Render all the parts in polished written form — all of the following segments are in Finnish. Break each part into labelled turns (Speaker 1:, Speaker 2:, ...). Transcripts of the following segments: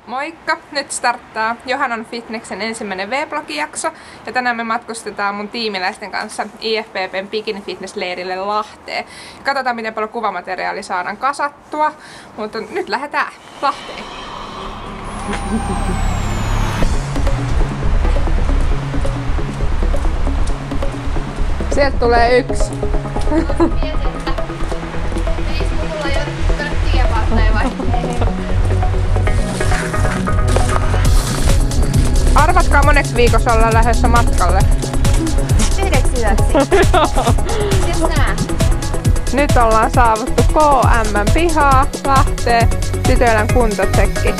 Speaker 1: Moikka! Nyt starttaa Johannan Fitneksen ensimmäinen V-blogijakso ja tänään me matkustetaan mun tiimiläisten kanssa IFBBn Bikini Fitness-leirille Lahteen. Katsotaan miten paljon kuvamateriaalia saadaan kasattua, mutta nyt lähdetään Lahteen. Sieltä tulee yksi. Arvatkaa moneksi viikossa ollaan lähdössä matkalle?
Speaker 2: 9
Speaker 1: Nyt ollaan saavuttu KM pihaa Lahteen. Tytöillä kuntotsekki.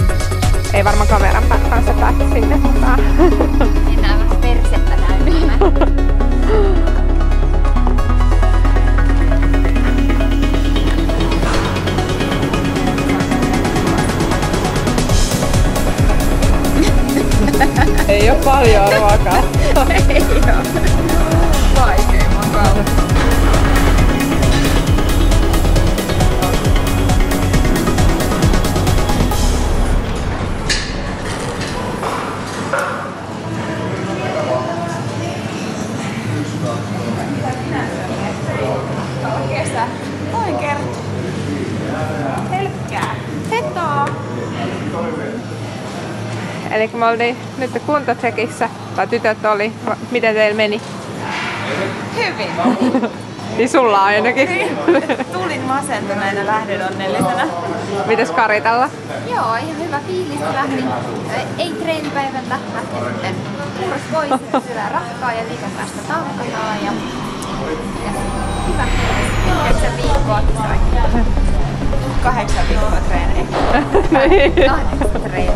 Speaker 1: Ei varmaan kameran kanssa päästä sinne mukaan.
Speaker 2: Mennään vähän persettä näyttämään.
Speaker 1: Ei oo paljon ruokaa.
Speaker 2: Ei oo.
Speaker 1: Vaikea mukava.
Speaker 2: Kesä. Toin kerta. Pelkkää. Fetoa.
Speaker 1: Eli kun me oltiin nyt kuntotsekissä, tai tytöt oli, miten teillä meni?
Speaker 2: Hyvin.
Speaker 1: Niin sulla ainakin.
Speaker 2: Tulin masentuneena, lähdin onnellisena.
Speaker 1: Mites Karitalla?
Speaker 2: Joo, ihan hyvä fiilis. Lähdin, ei treenipäivältä, lähdin sitten kurs pois, syödään rahkaa ja viikon päästä tankataan. Ja hyvä fiilis. 9 viikkoa kisoin. 8 viikkoa treeneihin. 8 treeniä.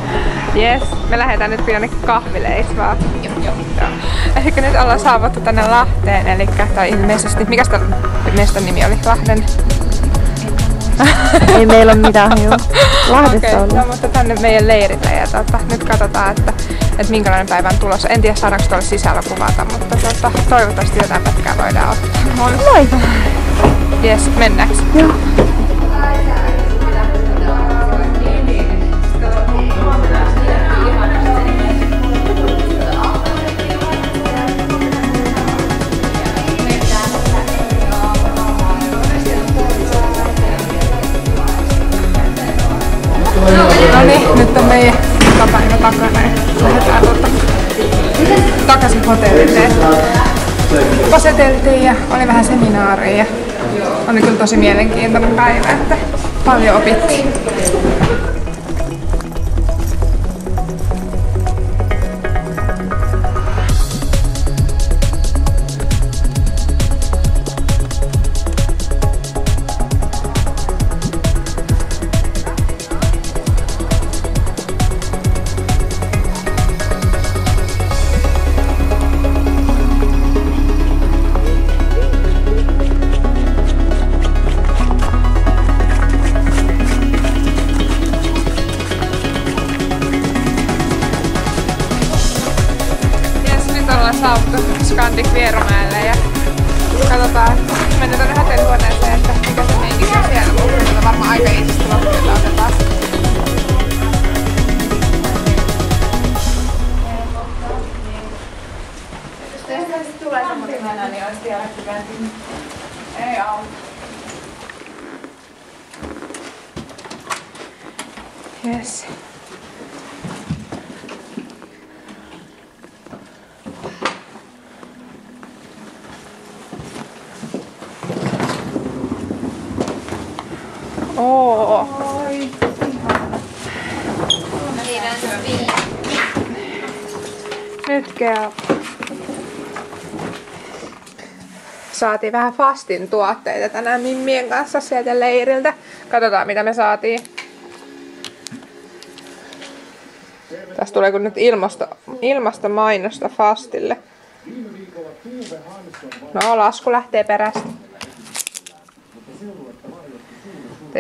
Speaker 1: Jes, me lähdetään nyt jonnekin kahville, eiks vaan?
Speaker 2: Joo.
Speaker 1: Ehkä nyt ollaan saavuttu tänne Lahteen, eli tai ilmeisesti, mikäs tämän mestan nimi oli? Lahden?
Speaker 2: Ei meillä ole mitään Lahdessa
Speaker 1: Okei, no, mutta tänne meidän leirille ja nyt katsotaan, että minkälainen päivä on tulossa. En tiedä saadaanko tuolla sisällä kuvata, mutta toivottavasti jotain pätkää voidaan ottaa.
Speaker 2: Moi!
Speaker 1: Jes, mennäänkö?
Speaker 2: Joo.
Speaker 1: No niin, nyt on meidän tapaina takana ja lähdetään takaisin hotellille. Paseteltiin ja oli vähän seminaaria ja oli kyllä tosi mielenkiintoinen päivä, että paljon opittiin. Saavuttu Scandic Vierumäelle ja katsotaan, mennään tuonne hotellihuoneeseen, että mikä se meininki on siellä, mutta varmaan aika isosti loppuilta otetaan.
Speaker 2: Jos tulee semmoinen mennä, niin olisi vielä kääntynyt.
Speaker 1: Ei auta. Yes.
Speaker 2: Oi,
Speaker 1: Nyt käy. Saatiin vähän fastin tuotteita tänään Mimmien kanssa sieltä leiriltä. Katsotaan mitä me saatiin. Tässä tulee kun nyt ilmastomainosta fastille. No, lasku lähtee perästä.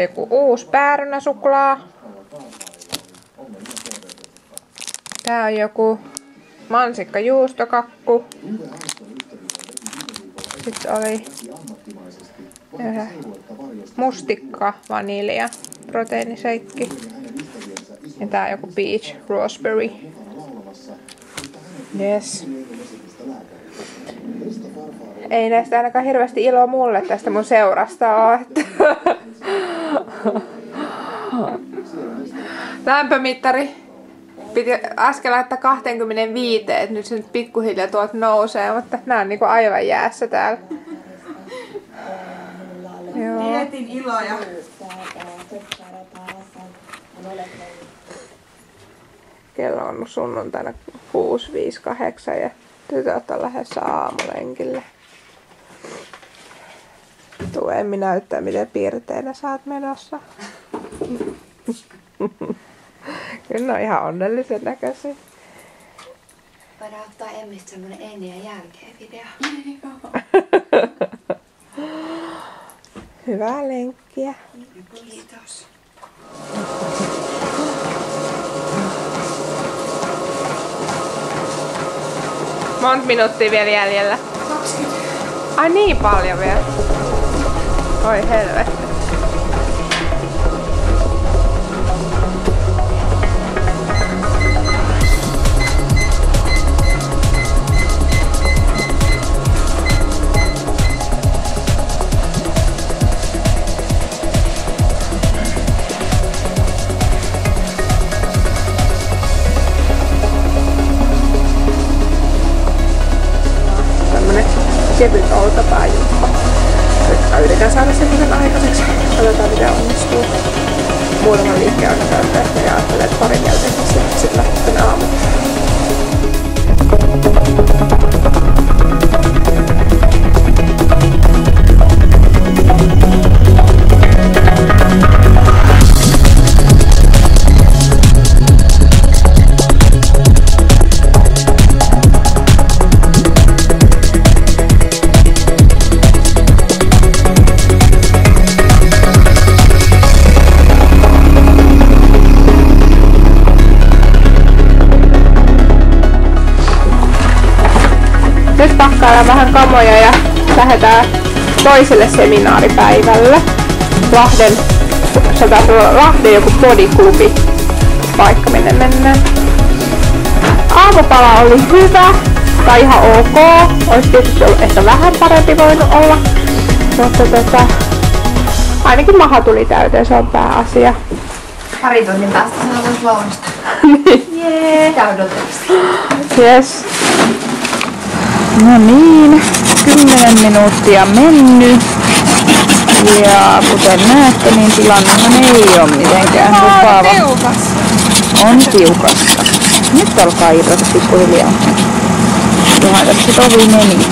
Speaker 1: Joku uusi päärynäsuklaa. Tää on joku mansikka juustokakku. Sitten oli mustikka, vanilja, proteiiniseikki. Ja tää on joku peach raspberry. Yes. Ei näistä ainakaan hirveästi iloa mulle tästä mun seurasta oo. Lämpömittari piti äsken laittaa 25, että nyt se nyt pikkuhiljaa tuolta nousee, mutta nää on niinku aivan jäässä täällä.
Speaker 3: Mietin iloja.
Speaker 1: Kello on sunnuntaina 6:58 ja tytöt on lähdössä aamulenkille. Tuu Emmi näyttää miten piirteinä sä oot menossa. Kyllä ne on ihan onnellisen näköisiä.
Speaker 2: Voidaan ottaa Emmistä semmonen ennen ja jälkeen video.
Speaker 1: Hyvää lenkkiä.
Speaker 2: Kiitos.
Speaker 1: Monta minuuttia vielä jäljellä?
Speaker 2: 20.
Speaker 1: Ai niin paljon vielä. Oi helvetti. Kevyt olkapääjumppa. Yritän saada semmoisen aikaiseksi. Katsotaan mitä onnistuu. Muutaman liikkeen aina käyn tehty ja ajattelen, että parin jälkeen sitten lähtee aamu. Nyt pakkaillaan vähän kamoja ja lähdetään toiselle seminaaripäivälle. Lahden joku bodyklubi paikka minne mennään. Aamupala oli hyvä tai ihan ok. Olisi tietysti ollut ehkä vähän parempi voinut olla. Mutta ainakin maha tuli täyteen, se on pääasia.
Speaker 2: Pari tunnin päästä sä voit lounasta. Jee! Täydellisesti.
Speaker 1: Yes.
Speaker 3: No niin, 10 minuuttia mennyt. Ja kuten näette, niin tilannehan ei ole mitenkään lupaava. On tiukassa. Nyt alkaa irrota pikkuhiljaa. Johan tässä tovi meni.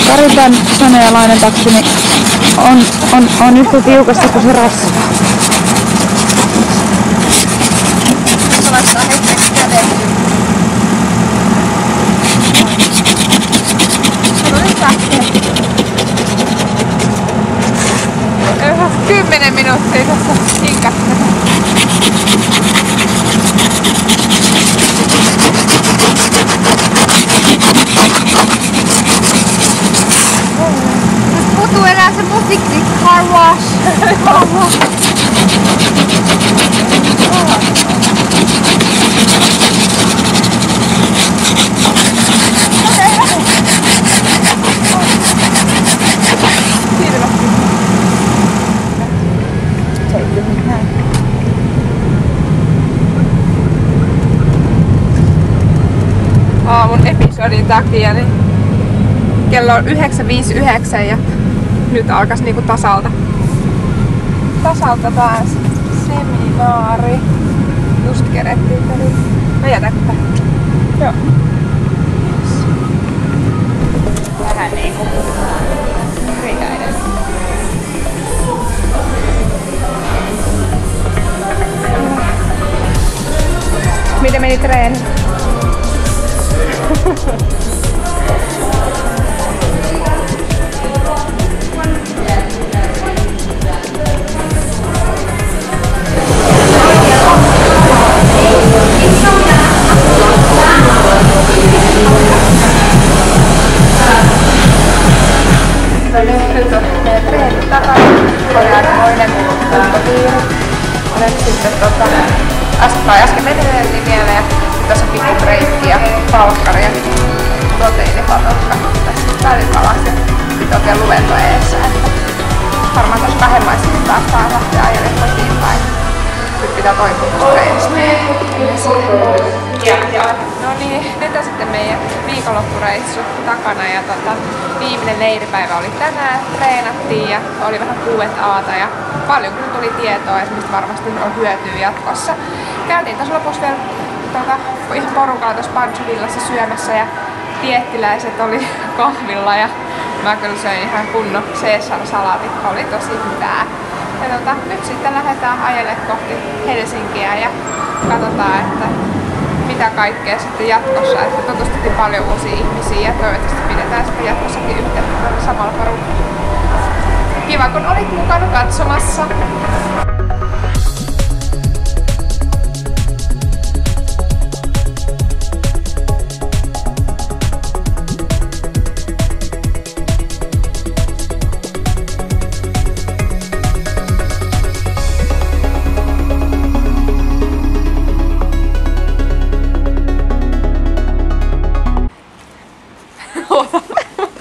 Speaker 3: Karitan sanealainen taksini on yhtä tiukasta kuin se rasva.
Speaker 2: Laittaa hetkeksi käteen.
Speaker 1: Yhä 10 minuuttia tässä hinkasta.
Speaker 2: Puuttuu enää se musiikki. Car wash. Car wash.
Speaker 1: Aamun episodin takia, niin kello on 9:59 ja nyt alkas niinku tasalta taas seminaari. Just kerettiin perin. No jätäkö? Joo. Vähän niinku rikäinen. Miten meni treeni? Nyt on treenit takana. Koreanmoinen ulkopiiri. nyt sitten äsken meneteltiin vielä ja tässä on pikku breikki ja palkkari ja proteiinipatotka tässä välipalassa ja sitten oikein luento eessä, että varmaan tuossa vähemmän sitten taas saa lähteä ajelemaan kotiin päin. Nyt pitää toipua tuosta reistä. No niin, nyt on sitten meidän viikonloppureissu takana ja viimeinen leiripäivä oli tänään, treenattiin ja oli vähän 6 aata ja paljon kun tuli tietoa, että varmasti on hyötyä jatkossa. Käytiin tässä lopussa vielä ihan porukalla tuossa Pancho-villassa syömässä ja diettiläiset oli kahvilla ja mä kyllä söin ihan kunnon Caesar-salaatit, oli tosi hyvää. Ja nyt sitten lähdetään ajelemaan kohti Helsinkiä ja katsotaan, että mitä kaikkea sitten jatkossa, että tutustuttiin paljon uusia ihmisiä ja toivottavasti pidetään sitten jatkossakin yhteyttä samalla porukalla. Kiva kun olit mukana katsomassa!